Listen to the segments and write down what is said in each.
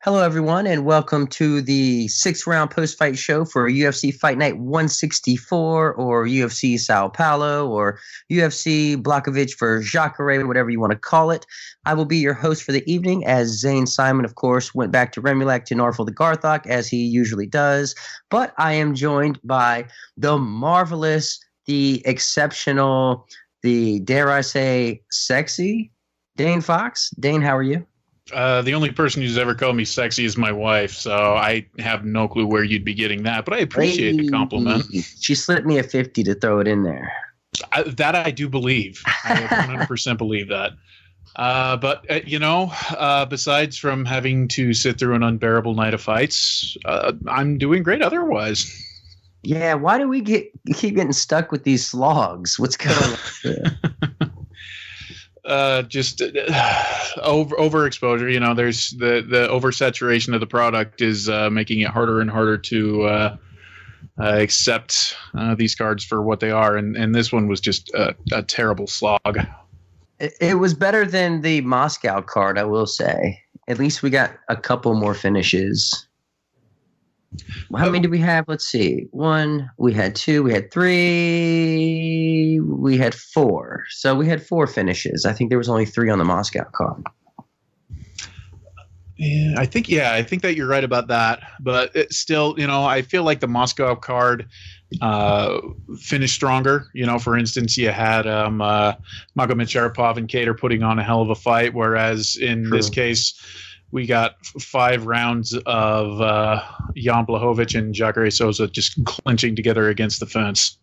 Hello, everyone, and welcome to the 6th-round post-fight show for UFC Fight Night 164 or UFC SAO Paulo or UFC Blachowicz for Jacare, whatever you want to call it. I will be your host for the evening as Zane Simon, of course, went back to Remulac to Norfolk the Garthok as he usually does. But I am joined by the marvelous, the exceptional, the, dare I say, sexy Dayne Fox. Dayne, how are you? The only person who's ever called me sexy is my wife, so I have no clue where you'd be getting that, but I appreciate the compliment. She slipped me a 50 to throw it in there. That I do believe. I 100% believe that. But besides from having to sit through an unbearable night of fights, I'm doing great otherwise. Yeah, why do we keep getting stuck with these slogs? What's going on? Just overexposure. You know, there's the oversaturation of the product is making it harder and harder to accept these cards for what they are, and this one was just a terrible slog. It was better than the Moscow card, I will say. At least we got a couple more finishes. How many do we have? Let's see. 1, we had 2, we had 3, we had 4. So we had 4 finishes. I think there was only 3 on the Moscow card. Yeah, I think that you're right about that. But it's still, I feel like the Moscow card finished stronger. For instance, you had Magomed Sharapov and Kattar putting on a hell of a fight, whereas in this case, we got 5 rounds of Jan Blachowicz and Jacare Souza just clinching together against the fence.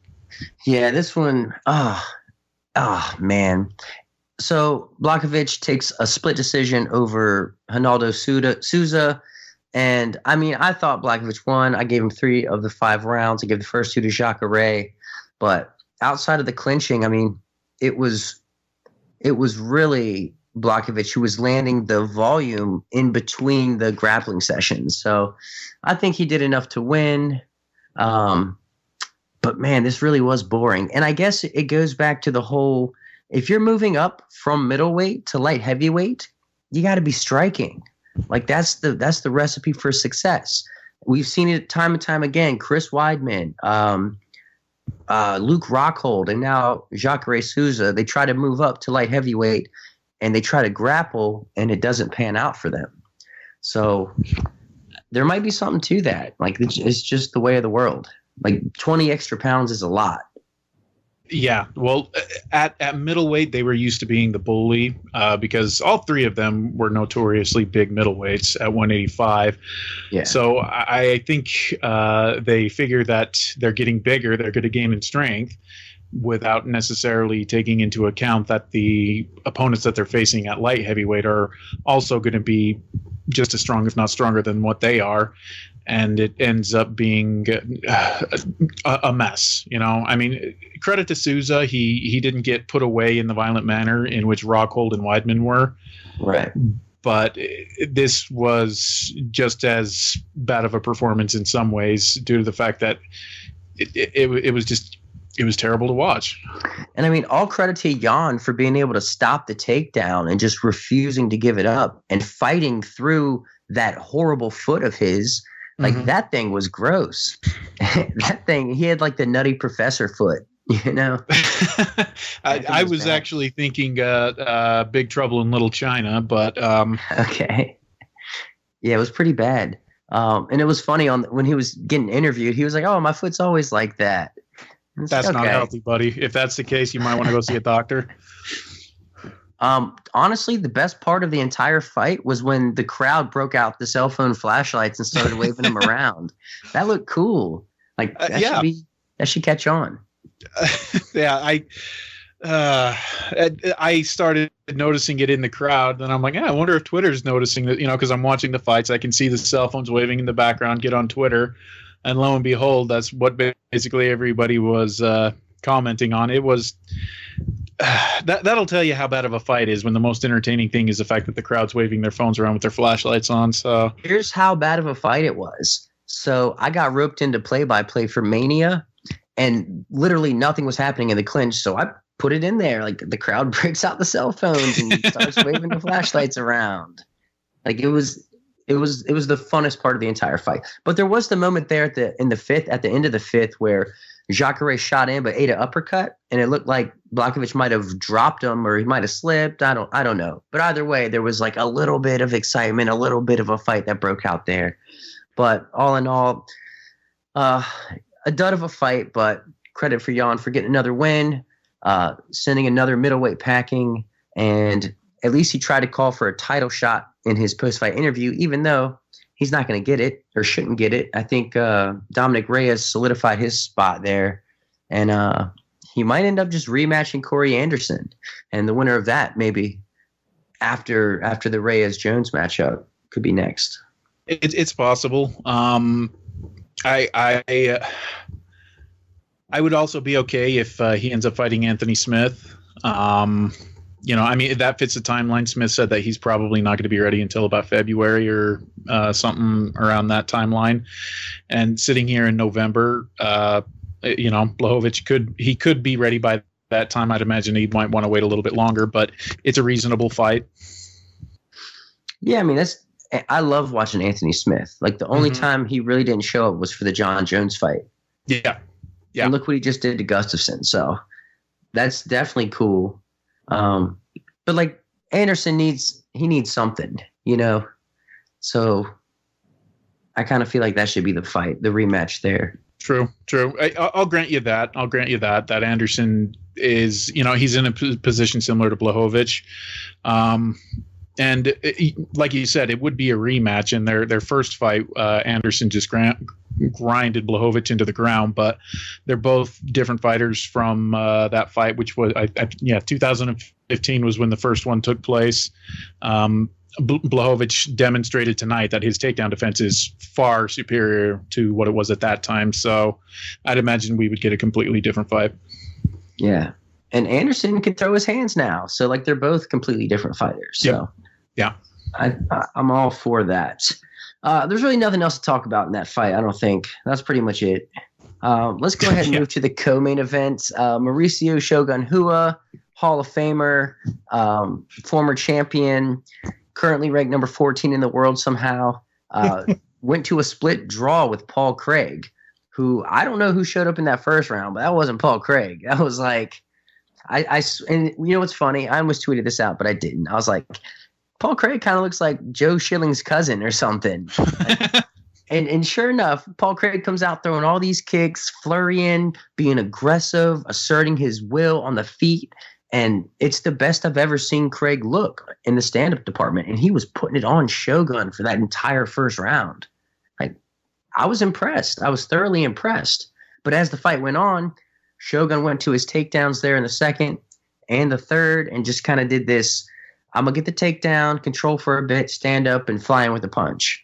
Yeah, this one, man. So Blachowicz takes a split decision over Ronaldo Souza. And, I mean, I thought Blachowicz won. I gave him 3 of the 5 rounds. I gave the first 2 to Jacare. But outside of the clinching, I mean, it was really Blachowicz who was landing the volume in between the grappling sessions. So I think he did enough to win. But man, this really was boring. And I guess it goes back to the whole, if you're moving up from middleweight to light heavyweight, you got to be striking. Like that's the recipe for success. We've seen it time and time again. Chris Weidman, Luke Rockhold, and now Jacare Souza, they try to move up to light heavyweight and they try to grapple, and it doesn't pan out for them. So there might be something to that. Like, it's just the way of the world. Like, 20 extra pounds is a lot. Yeah, well, at middleweight, they were used to being the bully because all 3 of them were notoriously big middleweights at 185. Yeah. So I think they figure that they're getting bigger, they're going to gain in strength, without necessarily taking into account that the opponents that they're facing at light heavyweight are also going to be just as strong, if not stronger, than what they are. And it ends up being a mess. I mean, credit to Souza. He didn't get put away in the violent manner in which Rockhold and Weidman were. Right. But this was just as bad of a performance in some ways due to the fact that it was terrible to watch. And I mean, all credit to Jan for being able to stop the takedown and just refusing to give it up and fighting through that horrible foot of his. Like, that thing was gross. That thing, he had like the Nutty Professor foot, I was actually thinking Big Trouble in Little China, but okay. Yeah, it was pretty bad. And it was funny when he was getting interviewed, he was like, "Oh, my foot's always like that." That's like, not healthy, buddy. If that's the case, you might want to go see a doctor. Honestly, the best part of the entire fight was when the crowd broke out the cell phone flashlights and started waving them around. That looked cool. Like, that should catch on. I started noticing it in the crowd, and I'm like, I wonder if Twitter's noticing that, because I'm watching the fights. I can see the cell phones waving in the background, get on Twitter, and lo and behold, that's what basically everybody was commenting on. It was that'll tell you how bad of a fight is when the most entertaining thing is the fact that the crowd's waving their phones around with their flashlights on. So here's how bad of a fight it was. So I got roped into play-by-play for Mania, and literally nothing was happening in the clinch. So I put it in there. Like, the crowd breaks out the cell phones and starts waving the flashlights around. Like, it was it was the funnest part of the entire fight. But there was the moment there at the end of the fifth, where Jacare shot in but ate an uppercut, and it looked like Blachowicz might have dropped him or he might have slipped. I don't know. But either way, there was like a little bit of excitement, a little bit of a fight that broke out there. But all in all, a dud of a fight, but credit for Jan for getting another win, sending another middleweight packing, and at least he tried to call for a title shot in his post-fight interview, even though he's not going to get it or shouldn't get it. I think Dominic Reyes solidified his spot there, and he might end up just rematching Corey Anderson, and the winner of that maybe after the Reyes-Jones matchup could be next. It's possible. I would also be okay if he ends up fighting Anthony Smith. That fits the timeline. Smith said that he's probably not going to be ready until about February or something around that timeline. And sitting here in November, Blachowicz could be ready by that time. I'd imagine he might want to wait a little bit longer, but it's a reasonable fight. Yeah, I mean, I love watching Anthony Smith. Like, the only time he really didn't show up was for the John Jones fight. Yeah. And look what he just did to Gustafsson. So that's definitely cool. But like Anderson needs something, so I kind of feel like that should be the fight, the rematch there. True. I'll grant you that. That Anderson is, he's in a position similar to Blachowicz. And like you said, it would be a rematch. In their first fight, Anderson just grinded Blachowicz into the ground. But they're both different fighters from that fight, which was 2015 was when the first one took place. Blachowicz demonstrated tonight that his takedown defense is far superior to what it was at that time. So I'd imagine we would get a completely different fight. Yeah. And Anderson can throw his hands now. So, like, they're both completely different fighters. So, yeah. I'm all for that. There's really nothing else to talk about in that fight, I don't think. That's pretty much it. Let's go ahead and move to the co-main event. Mauricio Shogun Rua, Hall of Famer, former champion, currently ranked number 14 in the world somehow, went to a split draw with Paul Craig, who I don't know who showed up in that first round, but that wasn't Paul Craig. That was like... and you know what's funny? I almost tweeted this out, but I didn't. I was like, Paul Craig kind of looks like Joe Schilling's cousin or something. and sure enough, Paul Craig comes out throwing all these kicks, flurrying, being aggressive, asserting his will on the feet. And it's the best I've ever seen Craig look in the stand-up department. And he was putting it on Shogun for that entire first round. Like, I was impressed. I was thoroughly impressed. But as the fight went on, Shogun went to his takedowns there in the second and the third and just kind of did this, I'm going to get the takedown, control for a bit, stand up, and flying with a punch.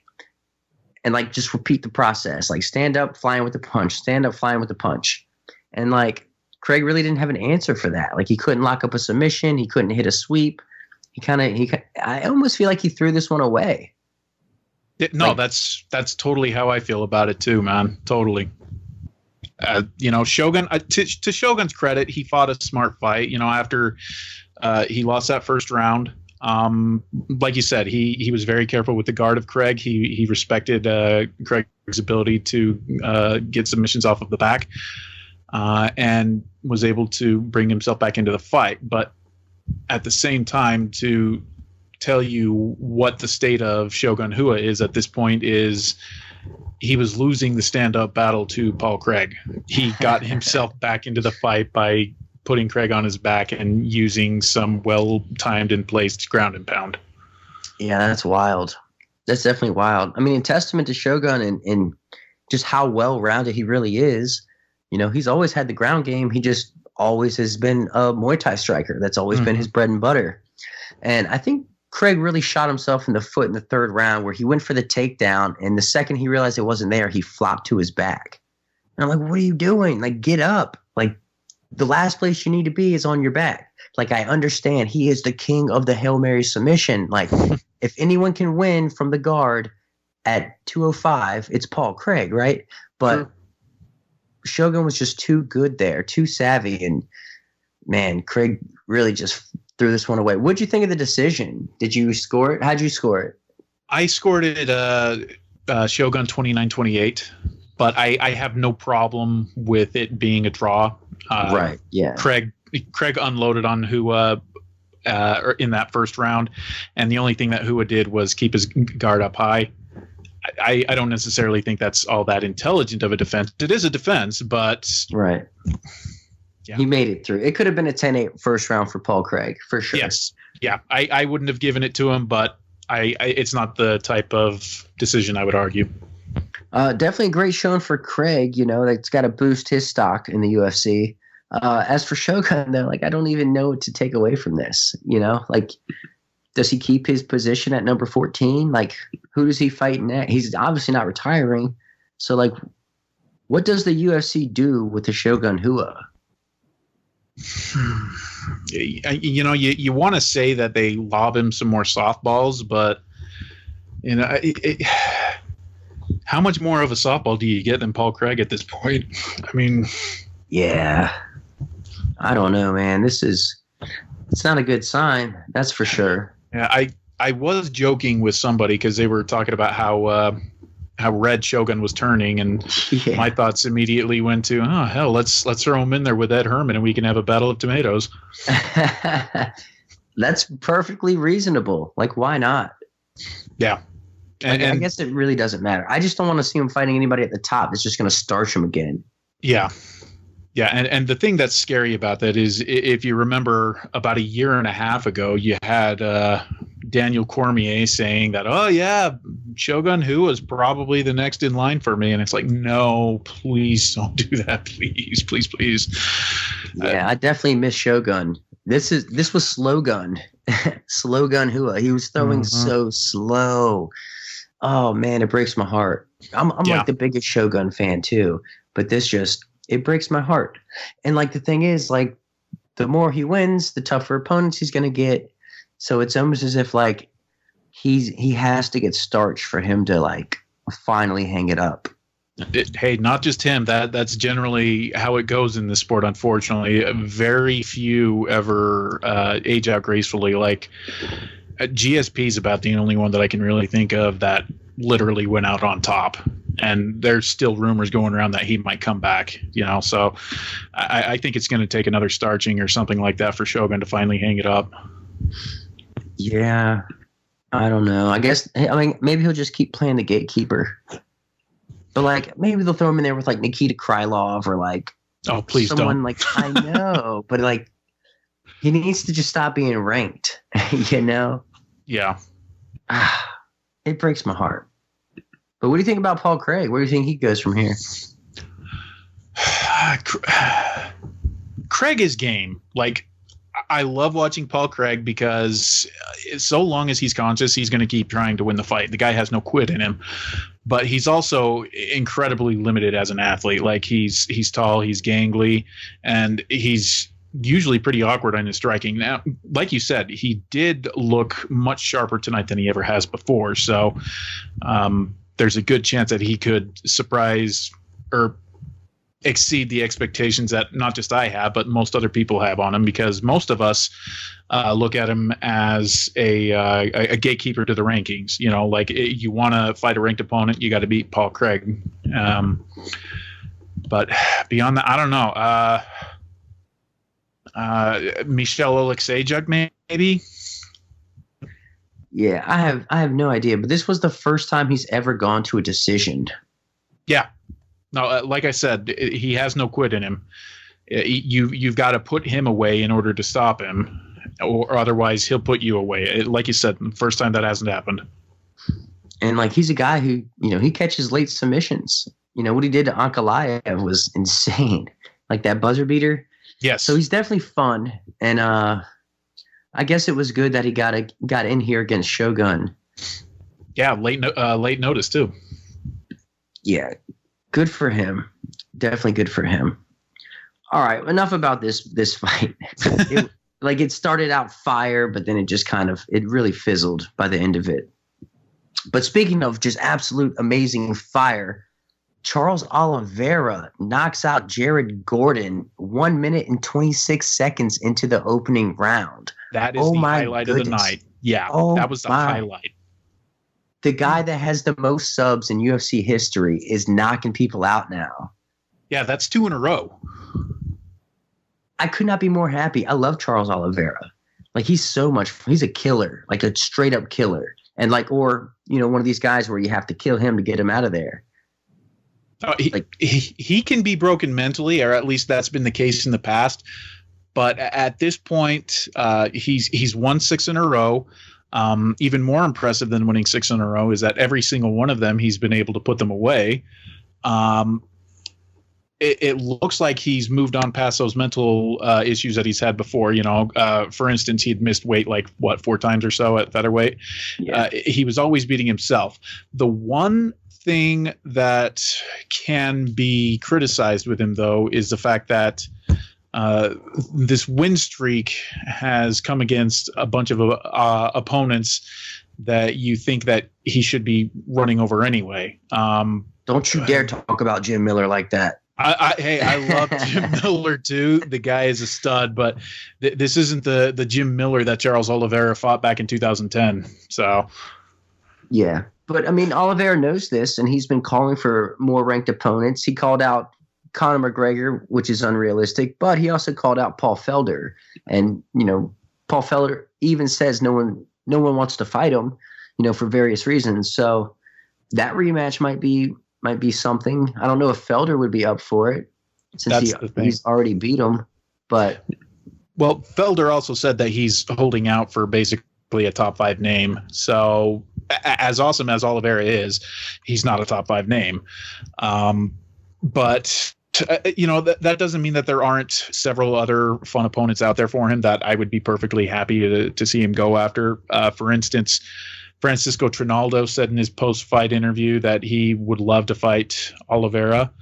And, like, just repeat the process. Like, stand up, flying with the punch, stand up, flying with the punch. And, like, Craig really didn't have an answer for that. Like, he couldn't lock up a submission. He couldn't hit a sweep. I almost feel like he threw this one away. That's totally how I feel about it too, man. Totally. Shogun, to Shogun's credit, he fought a smart fight, after he lost that first round. Like you said, he was very careful with the guard of Craig. He respected Craig's ability to get submissions off of the back, and was able to bring himself back into the fight. But at the same time, to tell you what the state of Shogun Rua is at this point is he was losing the stand-up battle to Paul Craig. He got himself back into the fight by putting Craig on his back and using some well-timed and placed ground and pound. Yeah, that's wild. That's definitely wild. I mean, in testament to Shogun and just how well-rounded he really is, he's always had the ground game. He just always has been a Muay Thai striker. That's always been his bread and butter. And I think Craig really shot himself in the foot in the third round where he went for the takedown, and the second he realized it wasn't there, he flopped to his back. And I'm like, what are you doing? Like, get up. Like, the last place you need to be is on your back. Like, I understand he is the king of the Hail Mary submission. Like, if anyone can win from the guard at 205, it's Paul Craig, right? But Shogun was just too good there, too savvy, and man, Craig really just threw this one away. What'd you think of the decision? Did you score it? How'd you score it? I scored it Shogun 29-28, but I have no problem with it being a draw. Right. Yeah. Craig unloaded on Rua in that first round, and the only thing that Rua did was keep his guard up high. I don't necessarily think that's all that intelligent of a defense. It is a defense, but right. Yeah. He made it through. It could have been a 10-8 first round for Paul Craig, for sure. Yes. Yeah. I wouldn't have given it to him, but it's not the type of decision I would argue. Definitely a great showing for Craig. That's got to boost his stock in the UFC. As for Shogun, though, I don't even know what to take away from this. Does he keep his position at number 14? Who does he fight next? He's obviously not retiring. So, what does the UFC do with the Shogun Rua? You want to say that they lob him some more softballs, but how much more of a softball do you get than Paul Craig at this point? Yeah, I don't know, man. It's not a good sign. That's for sure. Yeah, I was joking with somebody because they were talking about how red Shogun was turning, and my thoughts immediately went to, oh hell, let's throw him in there with Ed Herman and we can have a battle of tomatoes. That's perfectly reasonable. Why not? Yeah. And I guess it really doesn't matter. I just don't want to see him fighting anybody at the top that's just going to starch him again. Yeah. Yeah, and the thing that's scary about that is, if you remember about a year and a half ago, you had Daniel Cormier saying that, oh yeah, Shogun Rua is probably the next in line for me, and it's no, please don't do that, please. Yeah, I definitely miss Shogun. This was slow gun, slow gun Rua. He was throwing so slow. Oh man, it breaks my heart. I'm the biggest Shogun fan too, but it breaks my heart. And the thing is, the more he wins, the tougher opponents he's going to get. So it's almost as if he has to get starched for him to finally hang it up. Hey, not just him. That's generally how it goes in this sport. Unfortunately, very few ever age out gracefully. GSP is about the only one that I can really think of that literally went out on top. And there's still rumors going around that he might come back, So I think it's going to take another starching or something like that for Shogun to finally hang it up. Yeah, I don't know. I guess maybe he'll just keep playing the gatekeeper. But maybe they'll throw him in there with Nikita Krylov or oh, please someone don't. I know, but he needs to just stop being ranked. Yeah. It breaks my heart. But what do you think about Paul Craig? Where do you think he goes from here? Craig is game. I love watching Paul Craig because so long as he's conscious, he's going to keep trying to win the fight. The guy has no quit in him, but he's also incredibly limited as an athlete. He's tall, he's gangly, and he's usually pretty awkward on his striking. Now, like you said, he did look much sharper tonight than he ever has before. So, there's a good chance that he could surprise or exceed the expectations that not just I have, but most other people have on him, because most of us look at him as a gatekeeper to the rankings. You want to fight a ranked opponent, you got to beat Paul Craig. But beyond that, I don't know. Michel Oleksiejczuk, maybe. Yeah, I have no idea, but this was the first time he's ever gone to a decision. Yeah. No, like I said, he has no quit in him. You've got to put him away in order to stop him, or otherwise he'll put you away. Like you said, the first time that hasn't happened. And he's a guy who, he catches late submissions. What he did to Ankalaev was insane. That buzzer beater. Yes. So he's definitely fun, and I guess it was good that he got in here against Shogun. Yeah, late notice too. Yeah, good for him. Definitely good for him. All right, enough about this fight. It started out fire, but then it just it really fizzled by the end of it. But speaking of just absolute amazing fire, Charles Oliveira knocks out Jared Gordon 1 minute and 26 seconds into the opening round. That is the highlight of the night. Yeah, that was the highlight. the guy that has the most subs in UFC history is knocking people out now. Yeah, that's 2 in a row. I could not be more happy. I love Charles Oliveira. Like, he's a killer, like a straight up killer. And like, or, you know, one of these guys where you have to kill him to get him out of there. He can be broken mentally, or at least that's been the case in the past. But at this point, he's won 6 in a row. Even more impressive than winning 6 in a row is that every single one of them, he's been able to put them away. It looks like he's moved on past those mental issues that he's had before. You know, for instance, he had missed weight 4 times or so at featherweight. Yeah. He was always beating himself. The one thing that can be criticized with him, though, is the fact that this win streak has come against a bunch of opponents that you think that he should be running over anyway. Don't you dare talk about Jim Miller like that. Hey, I love Jim Miller too. The guy is a stud, but this isn't the Jim Miller that Charles Oliveira fought back in 2010. So, yeah, but I mean, Oliveira knows this, and he's been calling for more ranked opponents. He called out Conor McGregor, which is unrealistic, but he also called out Paul Felder, and you know, Paul Felder even says no one wants to fight him, you know, for various reasons. So that rematch might be something. I don't know if Felder would be up for it since he's already beat him. But well, Felder also said that he's holding out for basically a top 5 name. So as awesome as Oliveira is, he's not a top 5 name. But you know, that doesn't mean that there aren't several other fun opponents out there for him that I would be perfectly happy to see him go after. For instance, Francisco Trinaldo said in his post-fight interview that he would love to fight Oliveira.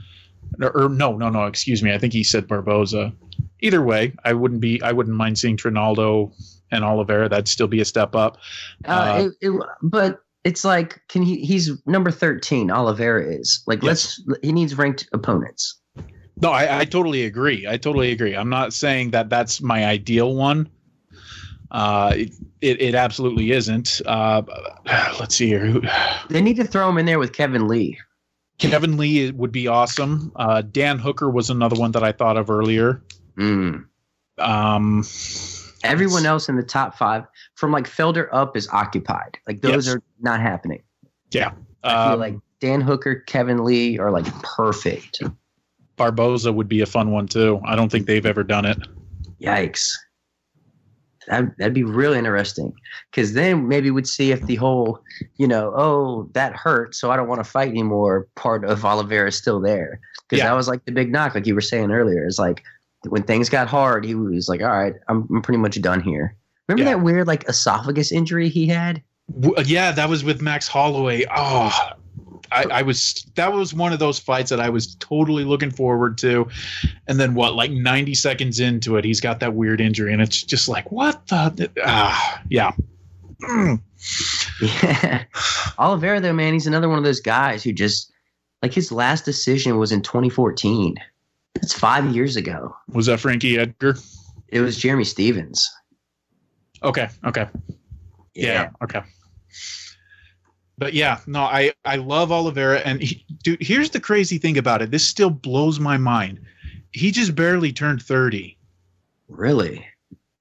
Or no, excuse me. I think he said Barboza. Either way, I wouldn't mind seeing Trinaldo and Oliveira. That'd still be a step up. But it's like, he's number 13. Oliveira is like, yes. He needs ranked opponents. No, I totally agree. I'm not saying that that's my ideal one. It absolutely isn't. Let's see here. They need to throw him in there with Kevin Lee. Kevin Lee would be awesome. Dan Hooker was another one that I thought of earlier. Everyone else in the top 5 from like Felder up is occupied. Like those are not happening. Yeah. I feel like Dan Hooker, Kevin Lee are like perfect. Barboza would be a fun one too. I don't think they've ever done it. Yikes. That'd be real interesting, because then maybe we'd see if the whole, you know, oh, that hurt, so I don't want to fight anymore part of Oliveira is still there. Because that was like the big knock, like you were saying earlier. It's like when things got hard, he was like, all right, I'm pretty much done here. Remember that weird like esophagus injury he had? Yeah, that was with Max Holloway. Oh, that was one of those fights that I was totally looking forward to. And then like 90 seconds into it, he's got that weird injury, and it's just like, what the? Yeah. Yeah. Oliveira, though, man, he's another one of those guys who just, like, his last decision was in 2014. That's 5 years ago. Was that Frankie Edgar? It was Jeremy Stevens. Okay. Yeah. Okay. But yeah, no, I love Oliveira, and dude, here's the crazy thing about it. This still blows my mind. He just barely turned 30. Really?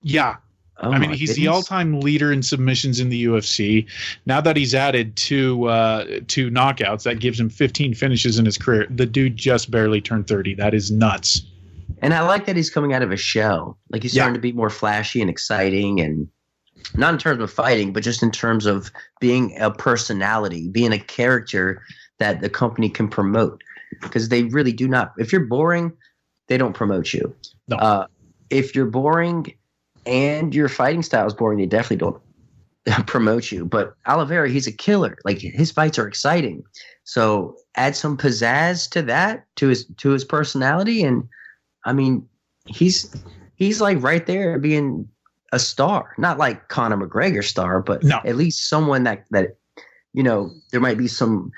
Yeah. Oh, I mean, he's the all-time leader in submissions in the UFC. Now that he's added two knockouts, that gives him 15 finishes in his career. The dude just barely turned 30. That is nuts. And I like that he's coming out of a shell. Like, he's starting to be more flashy and exciting, and not in terms of fighting, but just in terms of being a personality, being a character that the company can promote. Because they really do not. If you're boring, they don't promote you. No. If you're boring and your fighting style is boring, they definitely don't promote you. But Oliveira, he's a killer. Like, his fights are exciting. So add some pizzazz to that, to his personality, and I mean, he's like right there being a star. Not like Conor McGregor star, but at least someone that you know, there might be some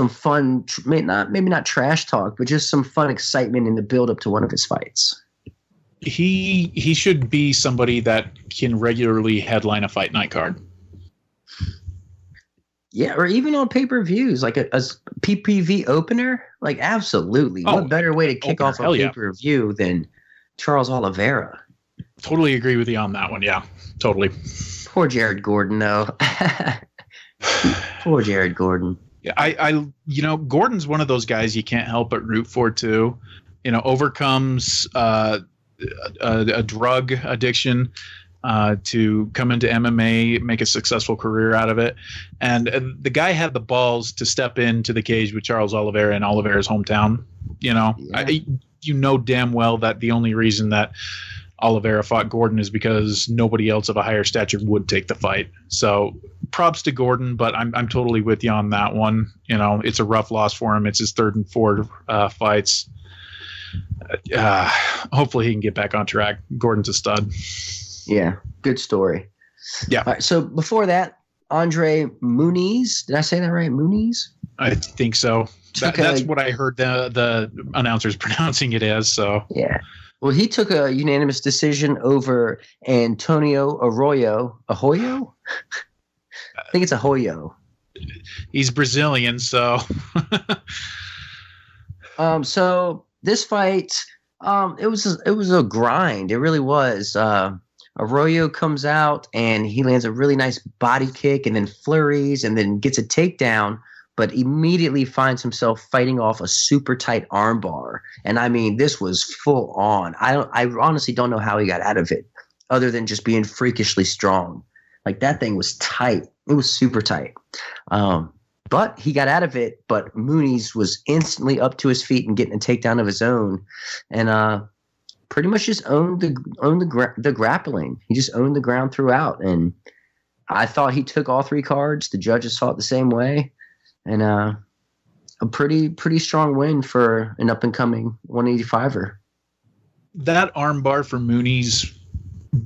fun, maybe not trash talk, but just some fun excitement in the build up to one of his fights. He should be somebody that can regularly headline a fight night card. Yeah, or even on pay-per-views, like a PPV opener. Like, absolutely. What better way to kick off a pay-per-view than Charles Oliveira? Totally agree with you on that one. Yeah, totally. Poor Jared Gordon, though. Poor Jared Gordon. Yeah, Gordon's one of those guys you can't help but root for too. Overcomes a drug addiction to come into MMA, make a successful career out of it. And the guy had the balls to step into the cage with Charles Oliveira in Oliveira's hometown. Damn well that the only reason that Oliveira fought Gordon is because nobody else of a higher stature would take the fight. So props to Gordon, but I'm totally with you on that one. It's a rough loss for him. It's his third and fourth fights. Hopefully he can get back on track. Gordon's a stud. Yeah, good story. Yeah. All right, so before that, Andre Muniz. Did I say that right? Muniz? I think so. That's what I heard the announcers pronouncing it as. So yeah. Well, he took a unanimous decision over Antonio Arroyo. Arroyo? I think it's Arroyo. He's Brazilian, so. So this fight, it was a grind. It really was. Arroyo comes out and he lands a really nice body kick and then flurries and then gets a takedown, but immediately finds himself fighting off a super tight armbar. And I mean, this was full on. I honestly don't know how he got out of it other than just being freakishly strong. Like, that thing was tight. It was super tight. But he got out of it, but Muniz was instantly up to his feet and getting a takedown of his own. And, pretty much just owned the grappling. He just owned the ground throughout. And I thought he took all three cards. The judges thought the same way. And a pretty strong win for an up-and-coming 185er. That armbar for Muniz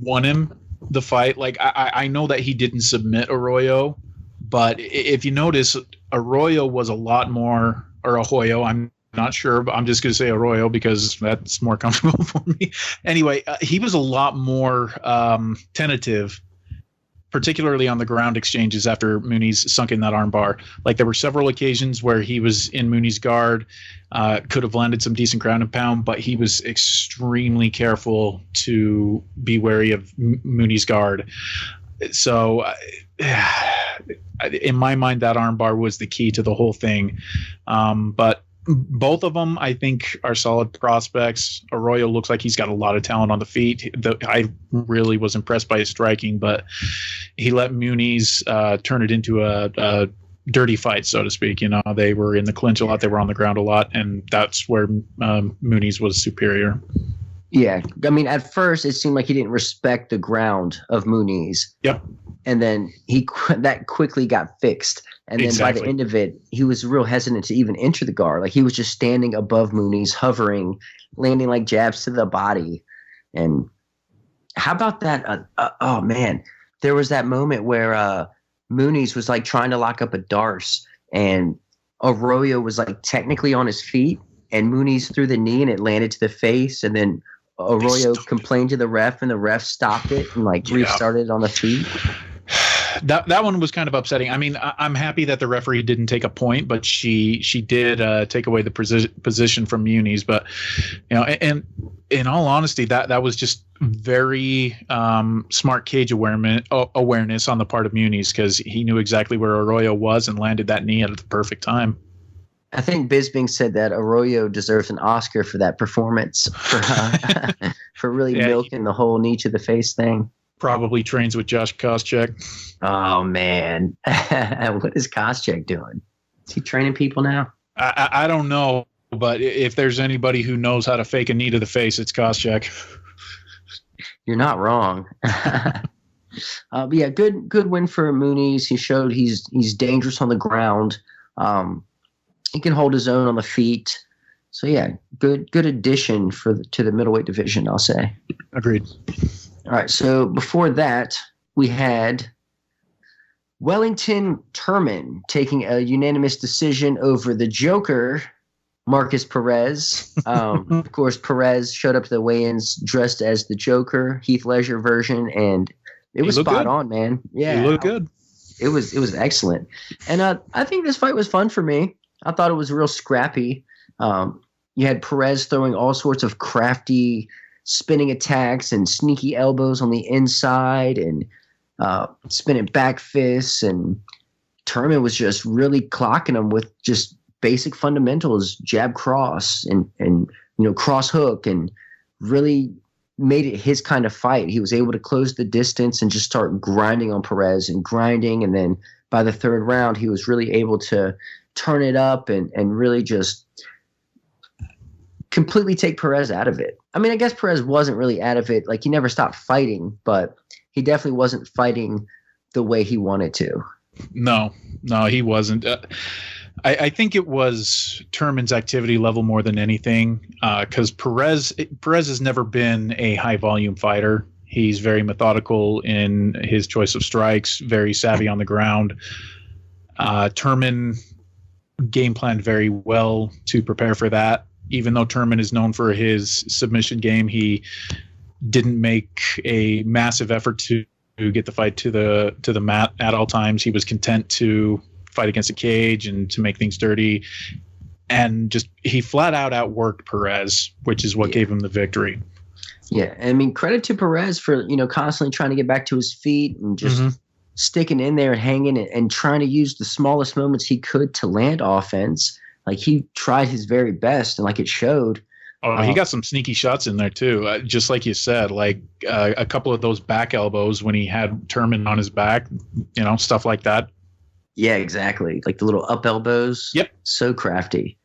won him the fight. Like, I know that he didn't submit Arroyo, but if you notice, Arroyo was a lot more – or Arroyo, I'm not sure, but I'm just going to say Arroyo because that's more comfortable for me. Anyway, he was a lot more tentative, particularly on the ground exchanges after Muniz sunk in that armbar. Like, there were several occasions where he was in Muniz's guard, could have landed some decent ground and pound, but he was extremely careful to be wary of Muniz's guard. So in my mind, that armbar was the key to the whole thing. But both of them, I think, are solid prospects. Arroyo looks like he's got a lot of talent on the feet. I really was impressed by his striking, but he let Muniz turn it into a dirty fight, so to speak. They were in the clinch a lot. They were on the ground a lot, and that's where Muniz was superior. Yeah. I mean, at first, it seemed like he didn't respect the ground of Muniz. Yep. And then that quickly got fixed. And then by the end of it, he was real hesitant to even enter the guard. Like, he was just standing above Muniz, hovering, landing like jabs to the body. And how about that? Oh, man. There was that moment where Muniz was like trying to lock up a Darce, and Arroyo was like technically on his feet, and Muniz threw the knee and it landed to the face. And then Arroyo complained to the ref, and the ref stopped it and restarted on the feet. That one was kind of upsetting. I mean, I'm happy that the referee didn't take a point, but she did take away the position from Muniz. But and in all honesty, that was just very smart cage awareness on the part of Muniz, because he knew exactly where Arroyo was and landed that knee at the perfect time. I think Bisping said that Arroyo deserves an Oscar for that performance, for really milking the whole knee to the face thing. Probably trains with Josh Koscheck. Oh, man. What is Koscheck doing? Is he training people now? I don't know, but if there's anybody who knows how to fake a knee to the face, it's Koscheck. You're not wrong. But yeah, good win for Muniz. He showed he's dangerous on the ground. He can hold his own on the feet. So yeah, good addition to the middleweight division, I'll say. Agreed. All right, so before that, we had Wellington Turman taking a unanimous decision over the Joker, Marcus Perez. Of course, Perez showed up to the weigh-ins dressed as the Joker, Heath Ledger version, and it was spot on, man. Yeah, he looked good. it was excellent. And I think this fight was fun for me. I thought it was real scrappy. You had Perez throwing all sorts of crafty spinning attacks and sneaky elbows on the inside and spinning back fists, and Turman was just really clocking him with just basic fundamentals, jab cross and cross hook, and really made it his kind of fight. He was able to close the distance and just start grinding on Perez and grinding. And then by the third round, he was really able to turn it up and really just completely take Perez out of it. I mean, I guess Perez wasn't really out of it. Like, he never stopped fighting, but he definitely wasn't fighting the way he wanted to. No, he wasn't. I think it was Turman's activity level more than anything, because Perez has never been a high volume fighter. He's very methodical in his choice of strikes, very savvy on the ground. Turman game planned very well to prepare for that. Even though Turman is known for his submission game, he didn't make a massive effort to get the fight to the mat at all times. He was content to fight against a cage and to make things dirty, and just he flat out outworked Perez, which is what gave him the victory. Yeah, I mean, credit to Perez for constantly trying to get back to his feet and just sticking in there and hanging and trying to use the smallest moments he could to land offense. Like, he tried his very best, and like it showed. Oh, he got some sneaky shots in there too. Just like you said, like a couple of those back elbows when he had Turman on his back, stuff like that. Yeah, exactly. Like the little up elbows. Yep. So crafty.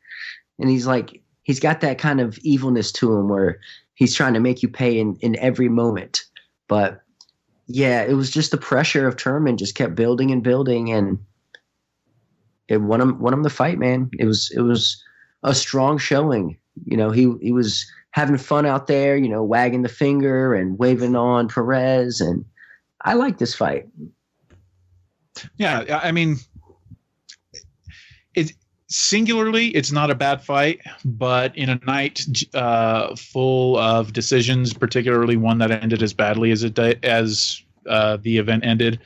And he's got that kind of evilness to him where he's trying to make you pay in every moment. But yeah, it was just the pressure of Turman just kept building and building, and it won him the fight, man. It was a strong showing. He was having fun out there, wagging the finger and waving on Perez, and I like this fight. Yeah, I mean, singularly, it's not a bad fight, but in a night full of decisions, particularly one that ended as badly as the event ended,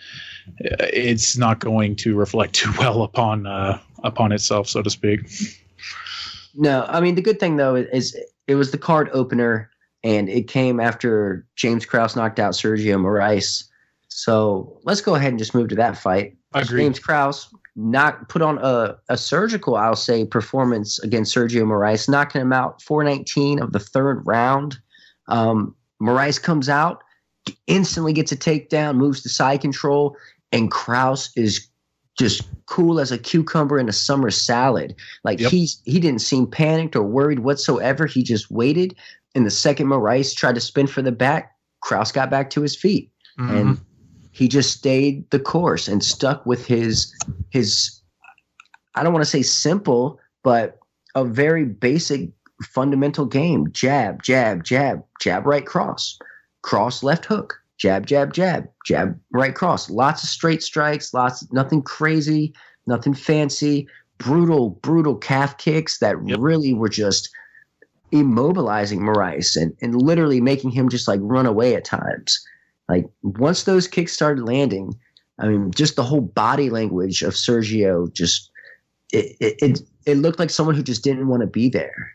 it's not going to reflect too well upon itself, so to speak. No, I mean, the good thing though is it was the card opener, and it came after James Krause knocked out Sérgio Moraes. So let's go ahead and just move to that fight. Agreed. James Krause put on a surgical, I'll say, performance against Sérgio Moraes, knocking him out 4:19 of the third round. Moraes comes out, instantly gets a takedown, moves to side control, and Krause is just cool as a cucumber in a summer salad. Like, he didn't seem panicked or worried whatsoever. He just waited. And the second Moraes tried to spin for the back, Krause got back to his feet. Mm-hmm. And he just stayed the course and stuck with his I don't want to say simple, but a very basic fundamental game. Jab, jab, jab, jab, right, cross. Cross, left hook. Jab, jab, jab, jab, right, cross. Lots of straight strikes, nothing crazy, nothing fancy. Brutal calf kicks that really were just immobilizing Moraes and literally making him just like run away at times. Like, once those kicks started landing, I mean, just the whole body language of Sérgio, just it looked like someone who just didn't want to be there.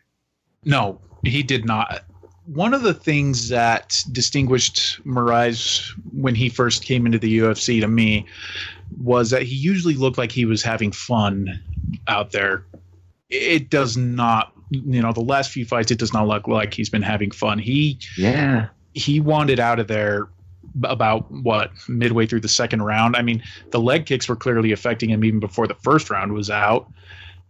No, he did not. One of the things that distinguished Moraes when he first came into the UFC to me was that he usually looked like he was having fun out there. It does not, the last few fights, it does not look like he's been having fun. He wanted out of there about midway through the second round. I mean, the leg kicks were clearly affecting him even before the first round was out.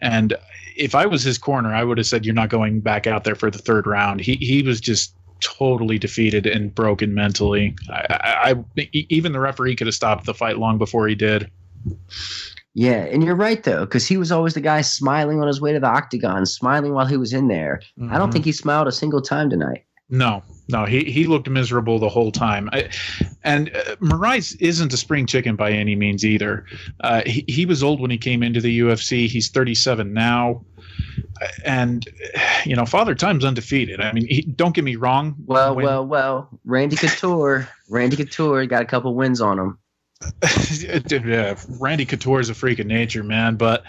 And if I was his corner, I would have said, you're not going back out there for the third round. He was just totally defeated and broken mentally. Even the referee could have stopped the fight long before he did. Yeah, and you're right, though, because he was always the guy smiling on his way to the octagon, smiling while he was in there. Mm-hmm. I don't think he smiled a single time tonight. No, he looked miserable the whole time. Moraes isn't a spring chicken by any means either. He was old when he came into the UFC. He's 37 now. And, Father Time's undefeated. I mean, don't get me wrong. Well, Randy Couture got a couple wins on him. Randy Couture is a freak of nature, man. But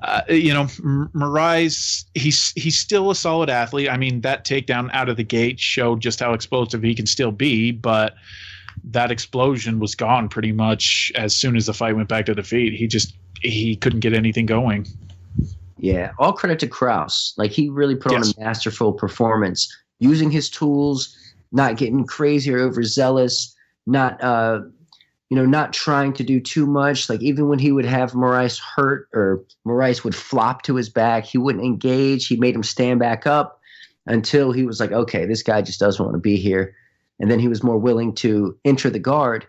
Moraes, he's still a solid athlete. I mean, that takedown out of the gate showed just how explosive he can still be. But that explosion was gone pretty much as soon as the fight went back to the feet. He couldn't get anything going. Yeah, all credit to Krause. Like, he really put on a masterful performance, using his tools, not getting crazy or overzealous, not trying to do too much. Like, even when he would have Moraes hurt or Moraes would flop to his back, he wouldn't engage. He made him stand back up until he was like, okay, this guy just doesn't want to be here. And then he was more willing to enter the guard.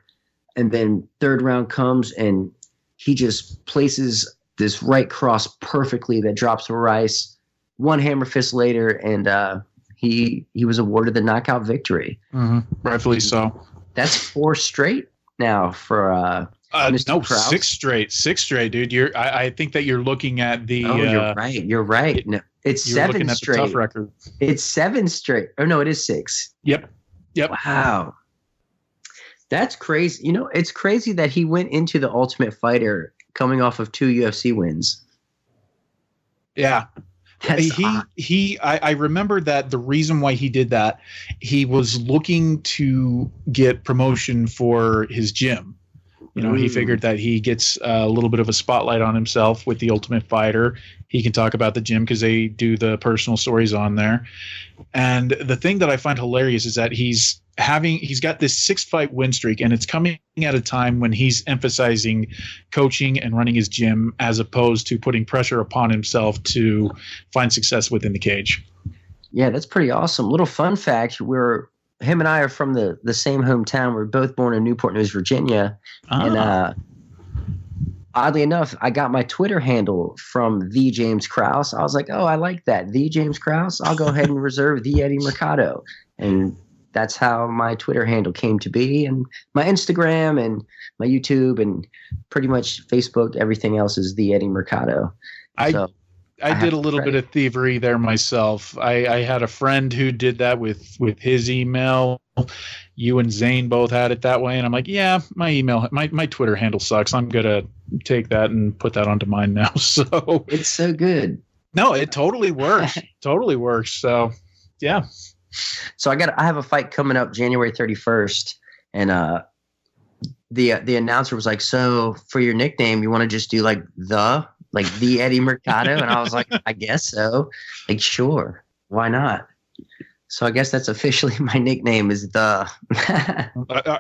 And then third round comes and he just places this right cross perfectly that drops Moraes. One hammer fist later, and he was awarded the knockout victory. Mm-hmm. Rightfully so. That's 4 straight now for Mr. Krause. 6 straight, dude. I think that you're looking at the. Oh, you're right. No, it's 7 straight. Tough record. It's 7 straight. Oh no, it is 6. Yep. Wow, that's crazy. It's crazy that he went into the Ultimate Fighter coming off of 2 UFC wins. Yeah. I remember that the reason why he did that, he was looking to get promotion for his gym. He figured that he gets a little bit of a spotlight on himself with the Ultimate Fighter. He can talk about the gym because they do the personal stories on there. And the thing that I find hilarious is that he's got this 6-fight win streak, and it's coming at a time when he's emphasizing coaching and running his gym as opposed to putting pressure upon himself to find success within the cage. Yeah, that's pretty awesome. Little fun fact, him and I are from the same hometown. We're both born in Newport News, Virginia. And oddly enough, I got my Twitter handle from the James Krause. I was like, oh, I like that. The James Krause. I'll go ahead and reserve the Eddie Mercado. And that's how my Twitter handle came to be. And my Instagram and my YouTube and pretty much Facebook, everything else is the Eddie Mercado. I did a little bit of thievery there myself. I had a friend who did that with his email. You and Zane both had it that way. And I'm like, yeah, my email, my Twitter handle sucks. I'm going to take that and put that onto mine now. So it's so good. No, it totally works. Totally works. So yeah. So I have a fight coming up January 31st. And the announcer was like, so for your nickname, you want to just do like the Eddie Mercado? And I was like, I guess so. Like, sure. Why not? So I guess that's officially my nickname is the.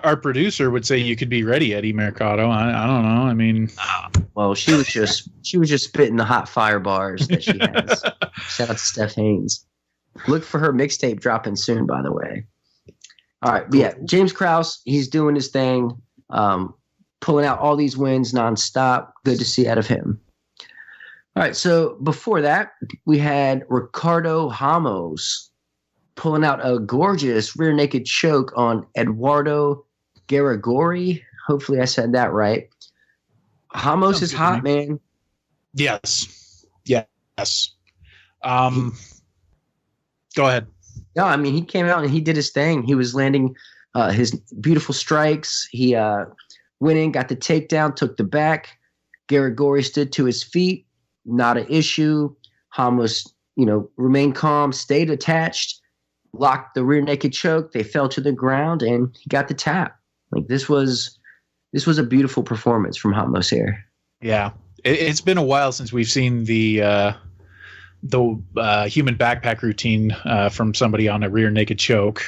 Our producer would say you could be ready, Eddie Mercado. I don't know. I mean, well, she was just spitting the hot fire bars that she has. Shout out to Steph Haynes. Look for her mixtape dropping soon, by the way. All right, but yeah, James Krause, he's doing his thing, pulling out all these wins nonstop. Good to see out of him. All right, so before that, we had Ricardo Ramos pulling out a gorgeous rear naked choke on Eduardo Garagori. Hopefully I said that right. Ramos is hot, man. Yes. Go ahead. No, I mean, he came out and he did his thing. He was landing his beautiful strikes. He went in, got the takedown, took the back. Garagori stood to his feet. Not an issue. Ramos, remained calm, stayed attached, locked the rear naked choke. They fell to the ground, and he got the tap. Like, this was a beautiful performance from Ramos here. Yeah, it's been a while since we've seen the human backpack routine from somebody on a rear naked choke.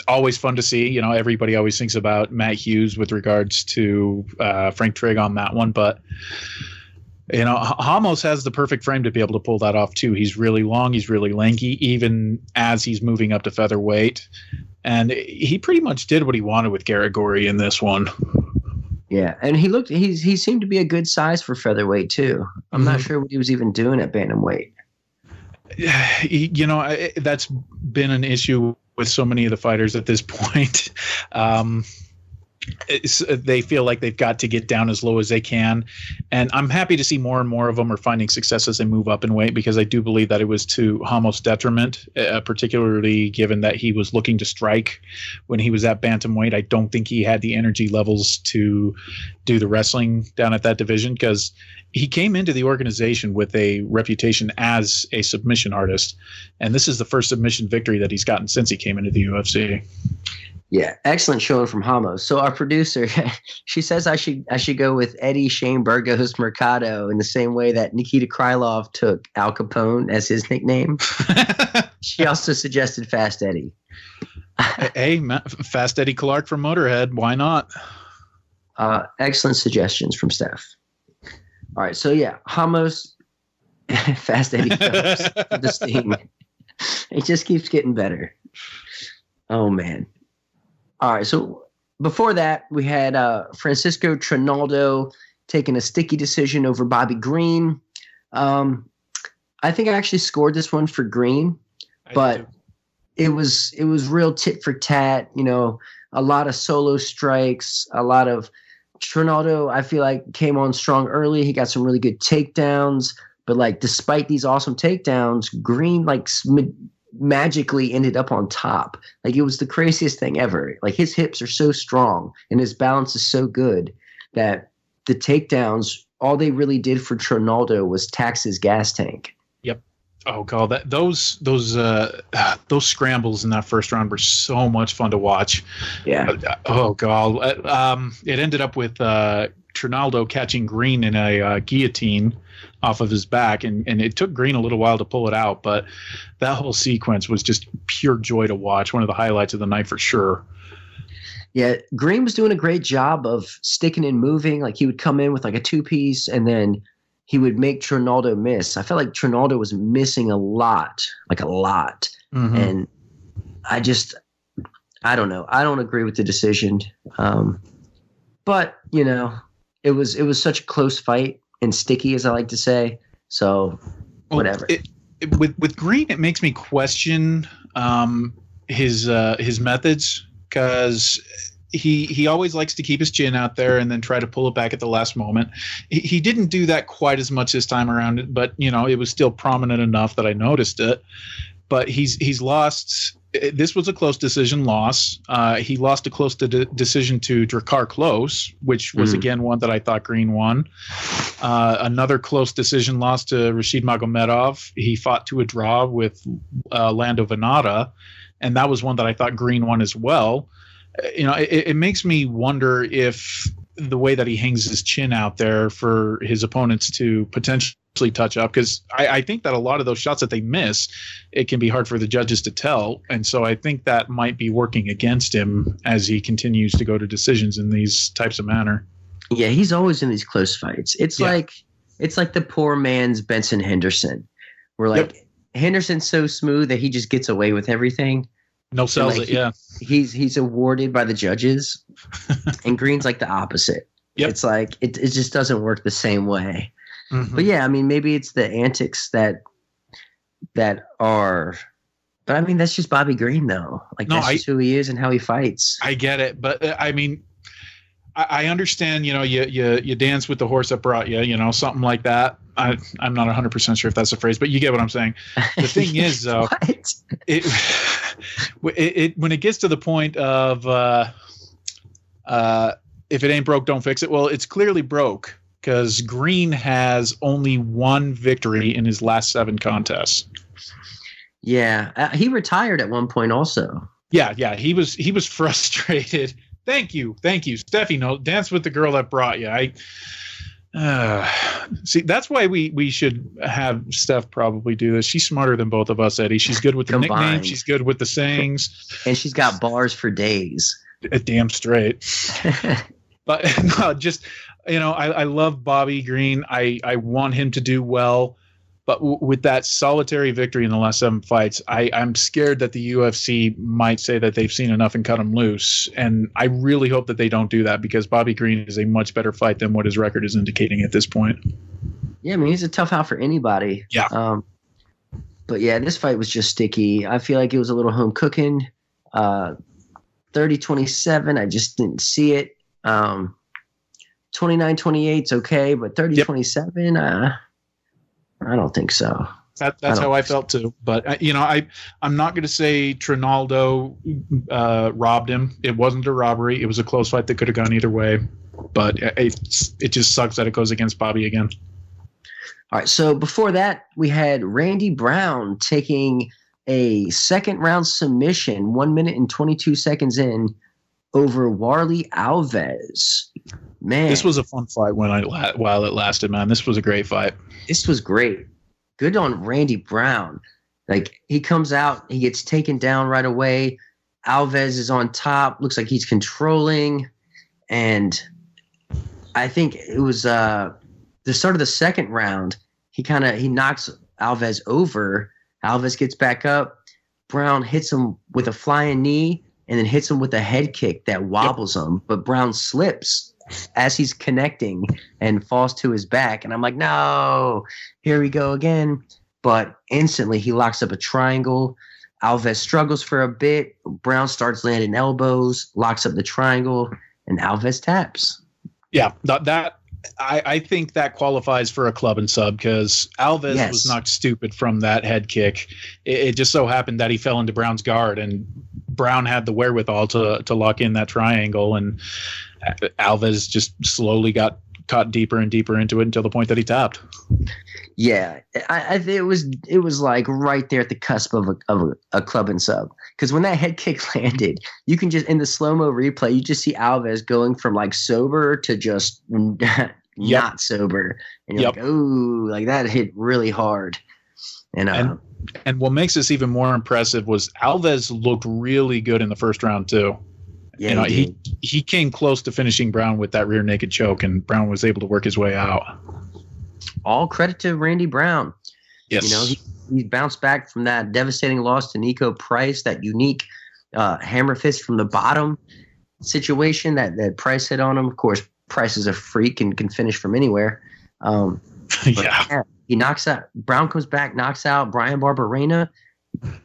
Always fun to see. Everybody always thinks about Matt Hughes with regards to Frank Trigg on that one, but Ramos has the perfect frame to be able to pull that off too. He's really long, he's really lanky, even as he's moving up to featherweight, and he pretty much did what he wanted with Garagori in this one. Yeah, and he seemed to be a good size for featherweight too. I'm not sure what he was even doing at bantamweight. That's been an issue with so many of the fighters at this point. they feel like they've got to get down as low as they can. And I'm happy to see more and more of them are finding success as they move up in weight, because I do believe that it was to Ramos' detriment, particularly given that he was looking to strike when he was at bantamweight. I don't think he had the energy levels to do the wrestling down at that division, because he came into the organization with a reputation as a submission artist. And this is the first submission victory that he's gotten since he came into the UFC. Yeah, excellent showing from Ramos. So our producer, she says I should go with Eddie Shane Burgos Mercado in the same way that Nikita Krylov took Al Capone as his nickname. She also suggested Fast Eddie. Hey, Fast Eddie Clark from Motorhead. Why not? Excellent suggestions from Steph. All right, so yeah, Ramos, Fast Eddie Phelps for the Sting. It just keeps getting better. Oh, man. All right, so before that, we had Francisco Trinaldo taking a sticky decision over Bobby Green. I think I actually scored this one for Green, but it was real tit for tat. You know, a lot of solo strikes, a lot of Trinaldo. I feel like came on strong early. He got some really good takedowns, but like despite these awesome takedowns, Green like magically ended up on top. Like it was the craziest thing ever. Like his hips are so strong and his balance is so good that the takedowns, all they really did for Trinaldo was tax his gas tank. Yep. Oh god, those scrambles in that first round were so much fun to watch. Yeah. Oh god. It ended up with Trinaldo catching Green in a guillotine off of his back, and it took Green a little while to pull it out, but that whole sequence was just pure joy to watch. One of the highlights of the night for sure. Yeah, Green was doing a great job of sticking and moving. Like he would come in with like a two-piece, and then he would make Trinaldo miss. I felt like Trinaldo was missing a lot. Mm-hmm. And I don't know. I don't agree with the decision. But, you know, it was such a close fight and sticky, as I like to say. So whatever. With Green, it makes me question his methods, because he always likes to keep his chin out there and then try to pull it back at the last moment. He didn't do that quite as much this time around, but you know, it was still prominent enough that I noticed it. But he's lost. This was a close decision loss. He lost a close decision to Jacare Close, which was again one that I thought Green won. Another close decision loss to Rashid Magomedov. He fought to a draw with Lando Venata, and that was one that I thought Green won as well. You know, it makes me wonder if the way that he hangs his chin out there for his opponents to potentially touch up, because I think that a lot of those shots that they miss, it can be hard for the judges to tell, and so I think that might be working against him as he continues to go to decisions in these types of manner. Yeah, he's always in these close fights. It's like the poor man's Benson Henderson, where like Henderson's so smooth that he just gets away with everything. No sells it. He's awarded by the judges, and Green's like the opposite. Yep. It's like it just doesn't work the same way. Mm-hmm. But yeah, I mean, maybe it's the antics that are. But I mean, that's just Bobby Green, though. Like that's just who he is and how he fights. I get it, but I mean, I understand. You know, you dance with the horse that brought you. You know, something like that. I'm not 100% sure if that's a phrase, but you get what I'm saying. The thing is, though, it when it gets to the point of if it ain't broke, don't fix it. Well, it's clearly broke, because Green has only one victory in his last 7 contests. Yeah, he retired at one point also. Yeah, he was frustrated. Thank you, Steffi. No, dance with the girl that brought you. See, that's why we should have Steph probably do this. She's smarter than both of us, Eddie. She's good with the nicknames. She's good with the sayings. And she's got bars for days. Damn straight. But no, just, you know, I love Bobby Green. I want him to do well. But with that solitary victory in the last 7 fights, I'm scared that the UFC might say that they've seen enough and cut him loose. And I really hope that they don't do that, because Bobby Green is a much better fight than what his record is indicating at this point. Yeah, I mean, he's a tough out for anybody. Yeah. But yeah, this fight was just sticky. I feel like it was a little home cooking. 30-27, I just didn't see it. 29-28 is okay, but 30-27, I don't think so. That's how I felt too. But I'm not going to say Ronaldo robbed him. It wasn't a robbery. It was a close fight that could have gone either way. But it just sucks that it goes against Bobby again. All right. So before that, we had Randy Brown taking a second round submission, 1 minute and 22 seconds in, over Warlley Alves. Man, this was a fun fight while it lasted. Man, this was a great fight. This was great. Good on Randy Brown. Like, he comes out, he gets taken down right away. Alves is on top. Looks like he's controlling. And I think it was the start of the second round. He knocks Alves over. Alves gets back up. Brown hits him with a flying knee and then hits him with a head kick that wobbles him. But Brown slips as he's connecting and falls to his back. And I'm like, no, here we go again. But instantly he locks up a triangle. Alves struggles for a bit. Brown starts landing elbows, locks up the triangle, and Alves taps. Yeah, I think that qualifies for a club and sub because Alves was knocked stupid from that head kick. It just so happened that he fell into Brown's guard, and Brown had the wherewithal to lock in that triangle, and Alves just slowly got caught deeper and deeper into it until the point that he tapped. Yeah, it was like right there at the cusp of a club and sub. Because when that head kick landed, you can just, in the slow-mo replay, you just see Alves going from like sober to just not sober. And you're like, oh, like that hit really hard. And what makes this even more impressive was Alves looked really good in the first round too. Yeah, he came close to finishing Brown with that rear naked choke, and Brown was able to work his way out. All credit to Randy Brown. Yes. He bounced back from that devastating loss to Nico Price, that unique hammer fist from the bottom situation that Price hit on him. Of course, Price is a freak and can finish from anywhere. He knocks out. Brown comes back, knocks out Brian Barberena,